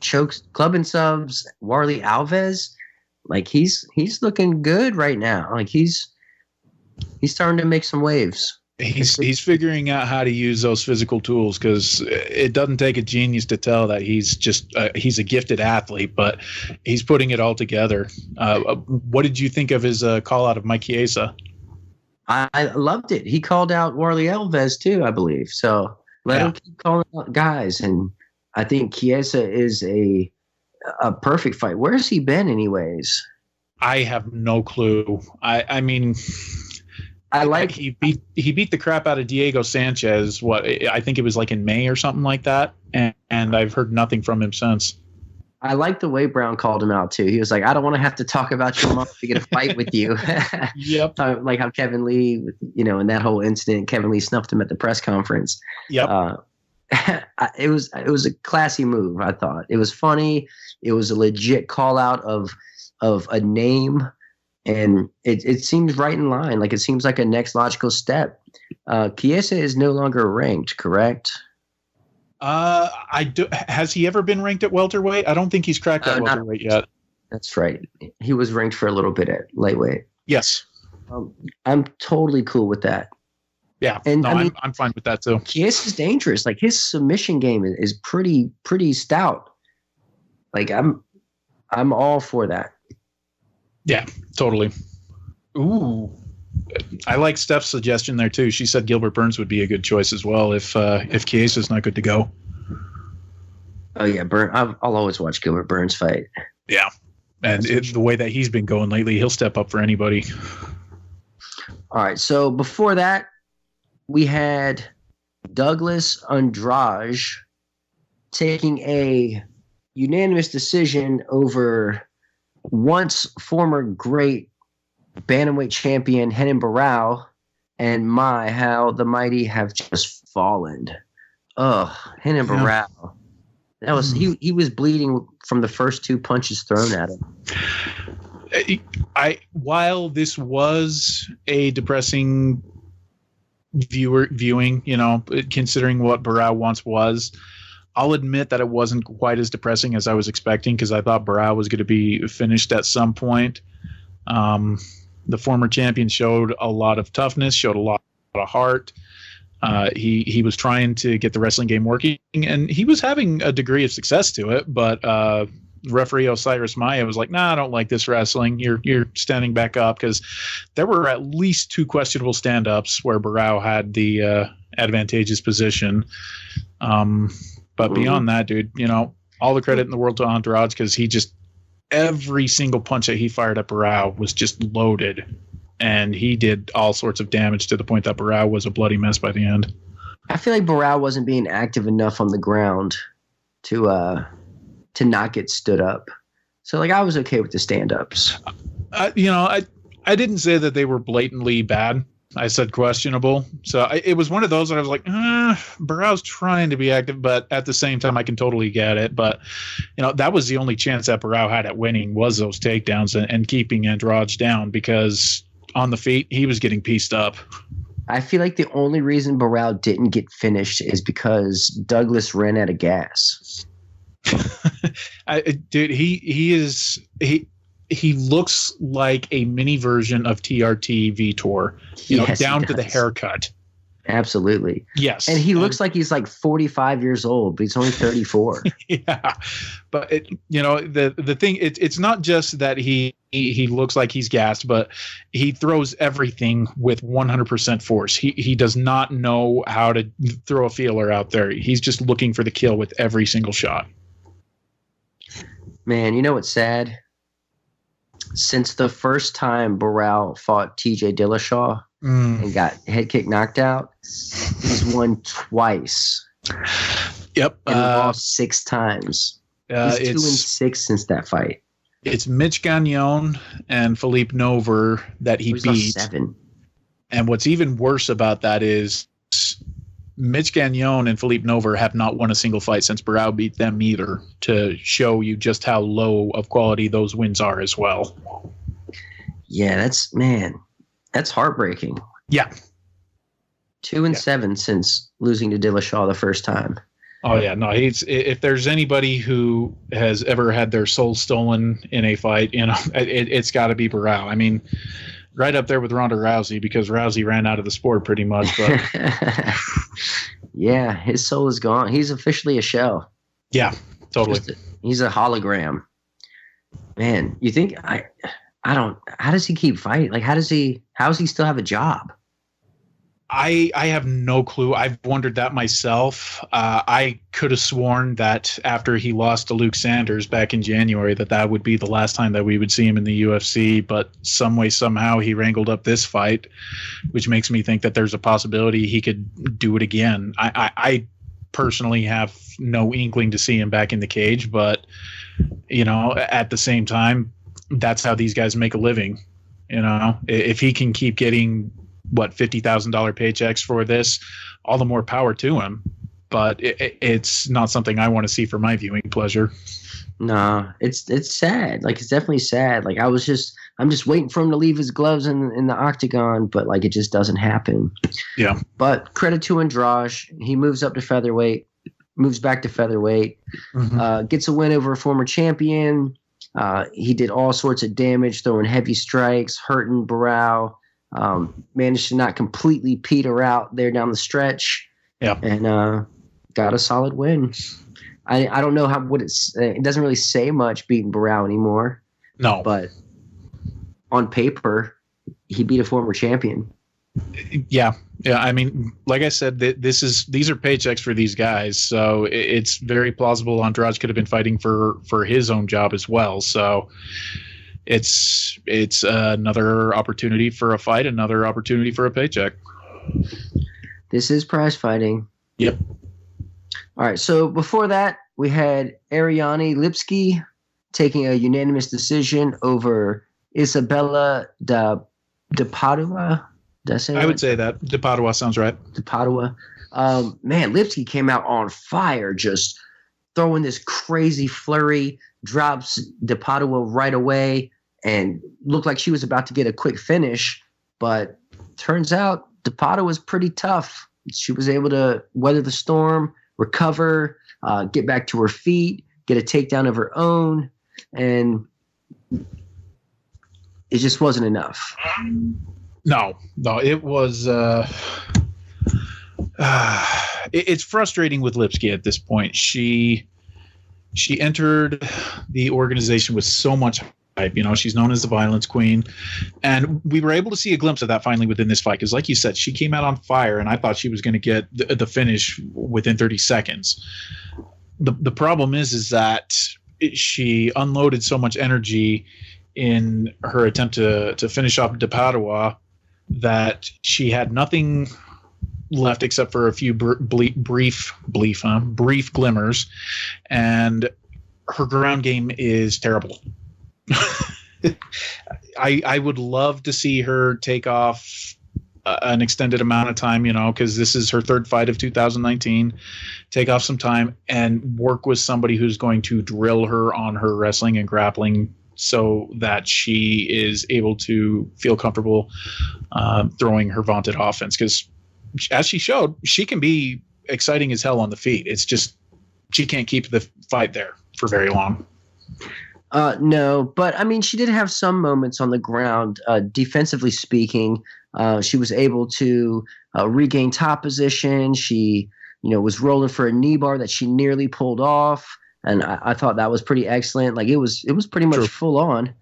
chokes club and subs Warlley Alves. Like, he's looking good right now. Like, he's starting to make some waves. He's figuring out how to use those physical tools, because it doesn't take a genius to tell that he's just he's a gifted athlete, but he's putting it all together. What did you think of his call out of Mike Chiesa? I loved it. He called out Warlley Alves too, I believe. So let him keep calling out guys, and I think Chiesa is a perfect fight. Where has he been, anyways? I have no clue. I mean, I like he beat the crap out of Diego Sanchez. What, I think it was like in May or something like that, and I've heard nothing from him since. I like the way Brown called him out too. He was like, "I don't want to have to talk about your mom to get a fight with you." Yep. Like how Kevin Lee, in that whole incident, Kevin Lee snuffed him at the press conference. Yep. It was a classy move. I thought it was funny. It was a legit call out of a name, and it seems right in line. Like, it seems like a next logical step. Chiesa is no longer ranked, correct? Has he ever been ranked at welterweight? I don't think he's cracked that welterweight yet. That's right. He was ranked for a little bit at lightweight. Yes. I'm totally cool with that. Yeah, and I'm fine with that too. Chiesa's dangerous. Like, his submission game is pretty stout. Like, I'm all for that. Yeah, totally. Ooh, I like Steph's suggestion there too. She said Gilbert Burns would be a good choice as well if Chiesa's not good to go. Oh yeah, I'll always watch Gilbert Burns fight. Yeah, and the way that he's been going lately, he'll step up for anybody. All right, so before that, we had Douglas Andrade taking a unanimous decision over once former great bantamweight champion Renan Barão, and how the mighty have just fallen. Ugh, Renan Barão. That was he was bleeding from the first two punches thrown at him. While this was a depressing viewing, considering what Barão once was, I'll admit that it wasn't quite as depressing as I was expecting, because I thought Barão was going to be finished at some point. The former champion showed a lot of toughness, showed a lot of heart. He was trying to get the wrestling game working, and he was having a degree of success to it. But referee Osiris Maya was like, "Nah, I don't like this wrestling. You're standing back up," because there were at least 2 questionable stand-ups where Barão had the advantageous position. But beyond that, dude, all the credit in the world to Andrade, because he just every single punch that he fired at Barão was just loaded. And he did all sorts of damage to the point that Barão was a bloody mess by the end. I feel like Barão wasn't being active enough on the ground to not get stood up. So, like, I was okay with the stand-ups. I didn't say that they were blatantly bad. I said questionable. So it was one of those that I was like, Barão's trying to be active, but at the same time, I can totally get it. But, that was the only chance that Barão had at winning was those takedowns and keeping Andrade down, because on the feet, he was getting pieced up. I feel like the only reason Barão didn't get finished is because Douglas ran out of gas. Dude, he looks like a mini version of TRT Vitor, Yes, down to the haircut. Absolutely. Yes. And he looks like he's like 45 years old, but he's only 34. Yeah. But the thing, it's not just that he looks like he's gassed, but he throws everything with 100% force. He does not know how to throw a feeler out there. He's just looking for the kill with every single shot. Man, you know what's sad? Since the first time Barão fought TJ Dillashaw and got head kick knocked out, he's won twice. Yep. And lost 6 times. He's 2-6 since that fight. It's Mitch Gagnon and Philippe Nover that he beat. 7. And what's even worse about that is Mitch Gagnon and Philippe Nover have not won a single fight since Barão beat them either, to show you just how low of quality those wins are as well. Yeah, that's heartbreaking. Yeah. 2-7 since losing to Dillashaw the first time. Oh yeah, no, if there's anybody who has ever had their soul stolen in a fight, it's got to be Barão. I mean, right up there with Ronda Rousey, because Rousey ran out of the sport pretty much. But yeah, his soul is gone. He's officially a shell. Yeah, totally. He's a hologram. Man, you think I don't. How does he keep fighting? Like, how does he still have a job? I have no clue. I've wondered that myself. I could have sworn that after he lost to Luke Sanders back in January, that would be the last time that we would see him in the UFC. But some way, somehow, he wrangled up this fight, which makes me think that there's a possibility he could do it again. I personally have no inkling to see him back in the cage, but at the same time, that's how these guys make a living. If he can keep getting $50,000 paychecks for this, all the more power to him. But it's not something I want to see for my viewing pleasure. Nah, it's sad. Like, it's definitely sad. Like, I'm just waiting for him to leave his gloves in the octagon, but like, it just doesn't happen. Yeah. But credit to Andrade, he moves back to featherweight, gets a win over a former champion. He did all sorts of damage, throwing heavy strikes, hurting Barão. Managed to not completely peter out there down the stretch. Yeah. And got a solid win. I don't know it doesn't really say much beating Barão anymore. No. But on paper, he beat a former champion. Yeah. Yeah. I mean, like I said, these are paychecks for these guys. So it's very plausible Andrade could have been fighting for his own job as well. So it's another opportunity for a fight, another opportunity for a paycheck. This is prize fighting. Yep. All right. So before that, we had Ariane Lipski taking a unanimous decision over Isabella de Padua. Did I say that? I would say that. De Padua sounds right. De Padua. Man, Lipski came out on fire, just throwing this crazy flurry, drops De Padua right away, and looked like she was about to get a quick finish. But turns out De Padua was pretty tough. She was able to weather the storm, recover, get back to her feet, get a takedown of her own. And it just wasn't enough. No, it was. It's frustrating with Lipski at this point. She entered the organization with so much hype. She's known as the Violence Queen, and we were able to see a glimpse of that finally within this fight. Because, like you said, she came out on fire, and I thought she was going to get the finish within 30 seconds. The problem is that she unloaded so much energy in her attempt to finish off De Padua that she had nothing left except for a few brief glimmers, and her ground game is terrible. I would love to see her take off an extended amount of time, because this is her third fight of 2019. Take off some time and work with somebody who's going to drill her on her wrestling and grappling so that she is able to feel comfortable throwing her vaunted offense. Because as she showed, she can be exciting as hell on the feet. It's just she can't keep the fight there for very long. No, but I mean, she did have some moments on the ground. Defensively speaking, she was able to regain top position. She, was rolling for a knee bar that she nearly pulled off, and I thought that was pretty excellent. Like it was pretty much full on.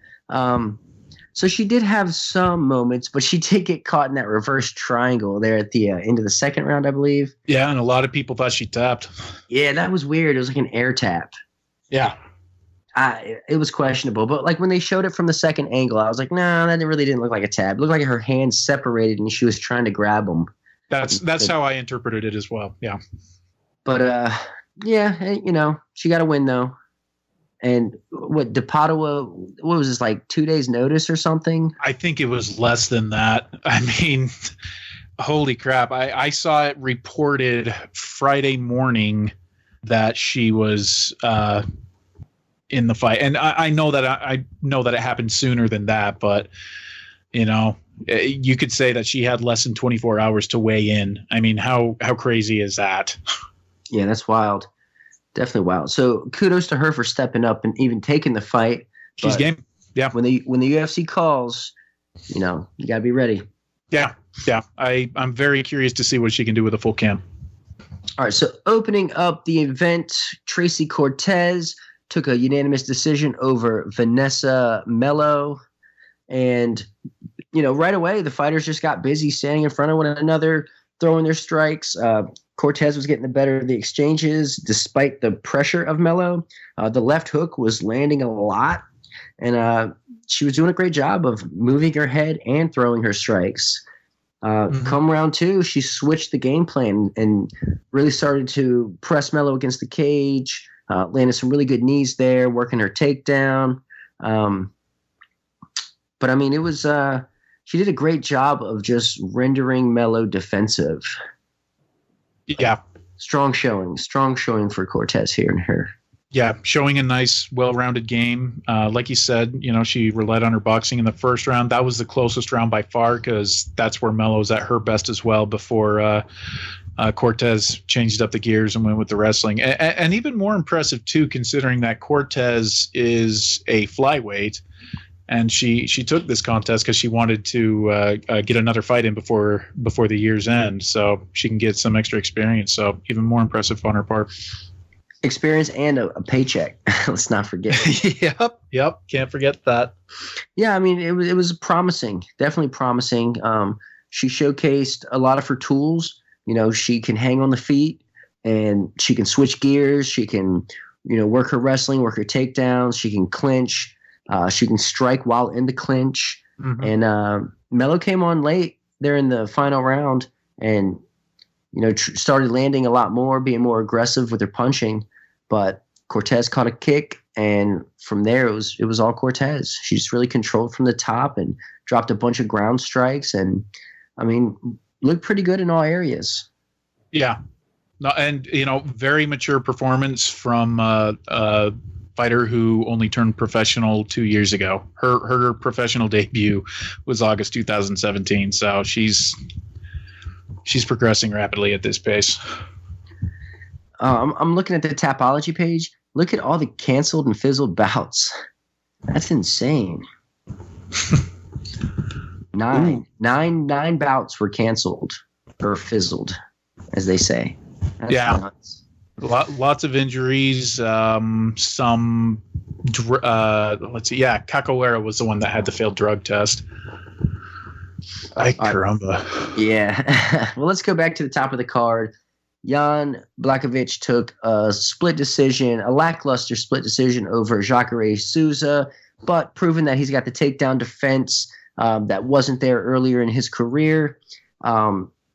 So she did have some moments, but she did get caught in that reverse triangle there at the end of the second round, I believe. Yeah, and a lot of people thought she tapped. Yeah, that was weird. It was like an air tap. Yeah. It was questionable, but like when they showed it from the second angle, I was like, no, that really didn't look like a tap. It looked like her hands separated and she was trying to grab them. That's how I interpreted it as well. Yeah. But yeah, she got a win though. And what, De Padua, what was this, like 2 days notice or something? I think it was less than that. I mean, holy crap. I saw it reported Friday morning that she was in the fight. And I know that I know that it happened sooner than that, but you could say that she had less than 24 hours to weigh in. I mean, how crazy is that? Yeah, that's wild. Definitely wild. So kudos to her for stepping up and even taking the fight. She's game. Yeah. When the UFC calls, you gotta be ready. Yeah. Yeah. I'm very curious to see what she can do with a full cam. All right. So opening up the event, Tracy Cortez took a unanimous decision over Vanessa Melo. And, right away, the fighters just got busy standing in front of one another, throwing their strikes. Cortez was getting the better of the exchanges despite the pressure of Melo. The left hook was landing a lot, and she was doing a great job of moving her head and throwing her strikes. Come round two, she switched the game plan and really started to press Melo against the cage, landed some really good knees there, working her takedown. But, I mean, it was she did a great job of just rendering Melo defensive. Yeah. Strong showing for Cortez here and her. Yeah, showing a nice, well-rounded game. Like you said, she relied on her boxing in the first round. That was the closest round by far because that's where Melo's at her best as well before Cortez changed up the gears and went with the wrestling. And even more impressive, too, considering that Cortez is a flyweight. And she took this contest because she wanted to get another fight in before the year's end, so she can get some extra experience. So even more impressive on her part. Experience and a paycheck. Let's not forget. Yep. Can't forget that. Yeah, I mean it was promising. Definitely promising. She showcased a lot of her tools. She can hang on the feet and she can switch gears. She can work her wrestling, work her takedowns. She can clinch. She can strike while in the clinch. Mm-hmm. And Melo came on late there in the final round and, started landing a lot more, being more aggressive with her punching. But Cortez caught a kick, and from there it was all Cortez. She just really controlled from the top and dropped a bunch of ground strikes and, I mean, looked pretty good in all areas. Yeah. No, and, very mature performance from fighter who only turned professional 2 years ago. Her professional debut was August 2017, so she's progressing rapidly at this pace. I'm looking at the Tapology page. Look at all the canceled and fizzled bouts. That's insane. Nine bouts were canceled or fizzled, as they say. That's nuts. Lots of injuries. Let's see. Yeah, Capoeira was the one that had the failed drug test. Ay, caramba. Yeah. Well, let's go back to the top of the card. Jan Blachowicz took a lackluster split decision over Jacare Souza, but proven that he's got the takedown defense that wasn't there earlier in his career.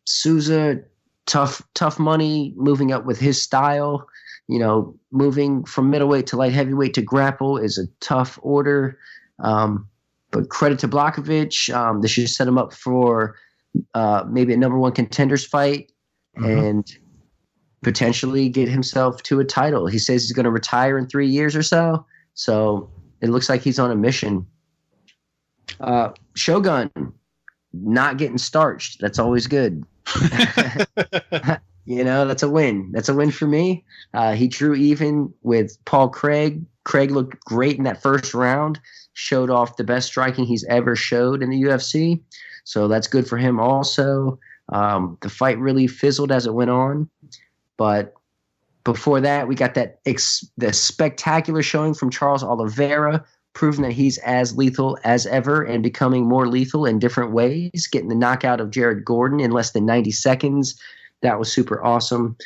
Souza, tough money, moving up with his style. You know, moving from middleweight to light heavyweight to grapple is a tough order. But credit to Blachowicz. This should set him up for maybe a number one contenders fight and potentially get himself to a title. He says he's going to retire in 3 years or so. So it looks like he's on a mission. Shogun, not getting starched. That's always good. You know, that's a win. That's a win for me. He drew even with Paul Craig. Craig looked great in that first round, showed off the best striking he's ever showed in the UFC. So that's good for him also. The fight really fizzled as it went on. But before that, we got the spectacular showing from Charles Oliveira, proving that he's as lethal as ever and becoming more lethal in different ways, getting the knockout of Jared Gordon in less than 90 seconds. That was super awesome.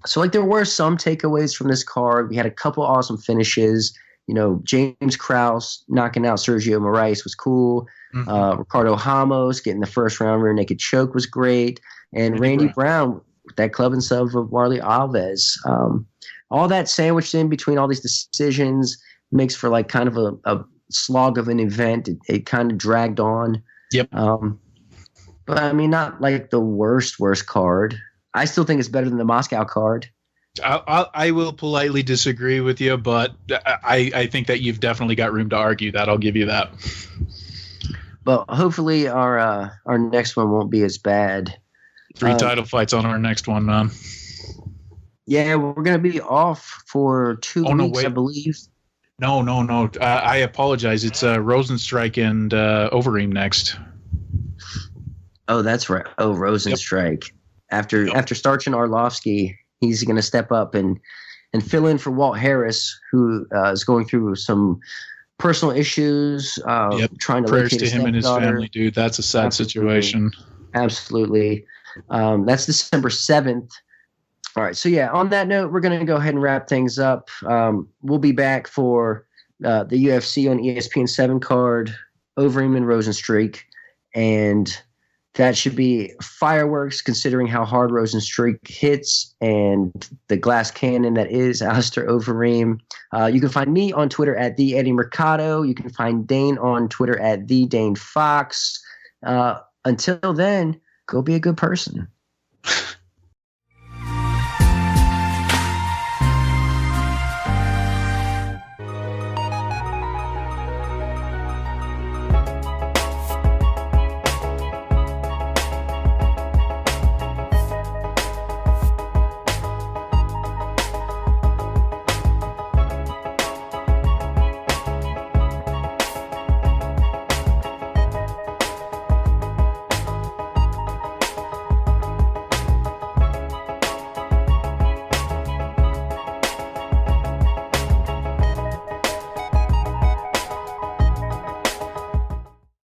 So there were some takeaways from this card. We had a couple awesome finishes. You know, James Krause knocking out Sérgio Moraes was cool. Ricardo Ramos getting the first round rear naked choke was great. And Randy Brown with that club and sub of Warlley Alves. All that sandwiched in between all these decisions makes for like kind of a slog of an event. It kind of dragged on. Yep. But I mean, not like the worst card. I still think it's better than the Moscow card. I will politely disagree with you, but I think that you've definitely got room to argue that. I'll give you that. But hopefully our next one won't be as bad. 3 title fights on our next one, man. Yeah, we're going to be off for 2 weeks, I believe. No. I apologize. It's Rosenstrike and Overeem next. Oh, that's right. Oh, Rosenstrike. Yep. After starching Arlovsky, he's going to step up and fill in for Walt Harris, who is going through some personal issues. Trying to prayers to him and his family, dude. That's a sad situation. Absolutely. That's December 7th. All right. So, yeah, on that note, we're going to go ahead and wrap things up. We'll be back for the UFC on ESPN 7 card, Overeem and Rosenstrike. And that should be fireworks considering how hard Rosenstrike hits and the glass cannon that is Alistair Overeem. You can find me on Twitter at the Eddie Mercado. You can find Dane on Twitter at the Dane Fox. Until then, go be a good person.